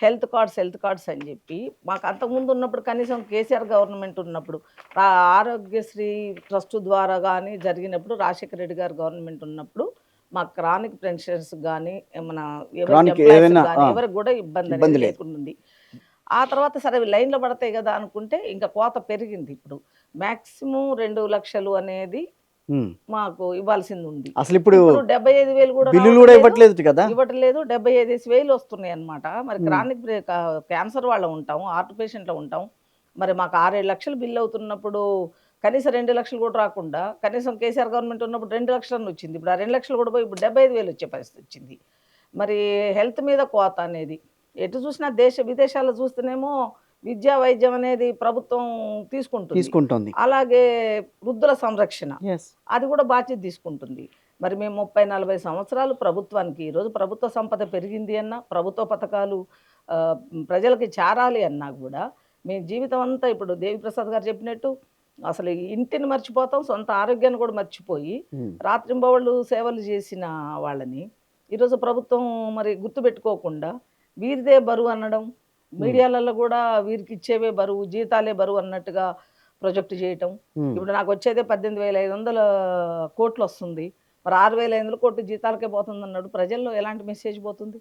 Health cards అని చెప్పి మాకు అంతకుముందు ఉన్నప్పుడు కనీసం కేసీఆర్ గవర్నమెంట్ ఉన్నప్పుడు ఆరోగ్యశ్రీ ట్రస్ట్ ద్వారా కానీ జరిగినప్పుడు రాజశేఖర రెడ్డి గారు గవర్నమెంట్ ఉన్నప్పుడు మా క్రానిక్ పెన్షన్స్ కానీ మన ఎవరికి క్రానిక్ ఎంప్లాయీస్ ఏదైనా కానీ ఎవరికి కూడా ఇబ్బంది ఇబ్బంది అనేది లేదు. లేకుండా ఉంది. ఆ తర్వాత సరే అవి లైన్లో పడతాయి కదా అనుకుంటే ఇంకా కోత పెరిగింది. ఇప్పుడు మ్యాక్సిమం 2 లక్షలు అనేది ఉమ్. మాకు ఇవ్వాల్సింది ఉంది. అసలు ఇప్పుడు ఇప్పుడు 75,000 కూడా బిల్లులు రావడం కూడా లేదు. ఇవ్వట్లేదు కదా. ఇవ్వట్లేదు. 75,000 వస్తున్నాయి అన్నమాట. మరి క్రానిక్ క్యాన్సర్ వాళ్ళ ఉంటాం, హార్ట్ పేషెంట్లో ఉంటాం. మరి మాకు 6-7 లక్షలు బిల్ అవుతున్నప్పుడు కనీసం 2 లక్షలు కూడా రాకుండా కనీసం కేసీఆర్ గవర్నమెంట్ ఉన్నప్పుడు 2 లక్షలు వచ్చింది. ఇప్పుడు ఆ 2 లక్షలు కూడా పోయి ఇప్పుడు 75,000 వచ్చే పరిస్థితి వచ్చింది. మరి హెల్త్ మీద కోత అనేది ఎటు చూసినా విదేశాల్లో చూస్తేనేమో విద్యా వైద్యం అనేది ప్రభుత్వం తీసుకుంటుంది. అలాగే వృద్ధుల సంరక్షణ Yes. అది కూడా బాధ్యత తీసుకుంటుంది. మరి మేము 30-40 సంవత్సరాలు ప్రభుత్వానికి ఈరోజు ప్రభుత్వ సంపద పెరిగింది అన్నా, ప్రభుత్వ పథకాలు ప్రజలకి చేరాలి అన్నా కూడా మేము జీవితం అంతా ఇప్పుడు దేవిప్రసాద్ గారు చెప్పినట్టు అసలు ఈ ఇంటిని మర్చిపోతాం, సొంత ఆరోగ్యాన్ని కూడా మర్చిపోయి రాత్రింబవళ్ళు సేవలు చేసిన వాళ్ళని ఈరోజు ప్రభుత్వం మరి గుర్తుపెట్టుకోకుండా వీరిదే బరువు అనడం, మీడియాలలో కూడా వీరికి ఇచ్చేవే బరువు, జీతాలే బరువు అన్నట్టుగా ప్రొజెక్ట్ చేయటం. ఇప్పుడు నాకు వచ్చేదే 18,500 కోట్లు వస్తుంది, మరి 6,500 కోట్లు జీతాలకే పోతుంది అన్నాడు. ప్రజల్లో ఎలాంటి మెసేజ్ పోతుంది?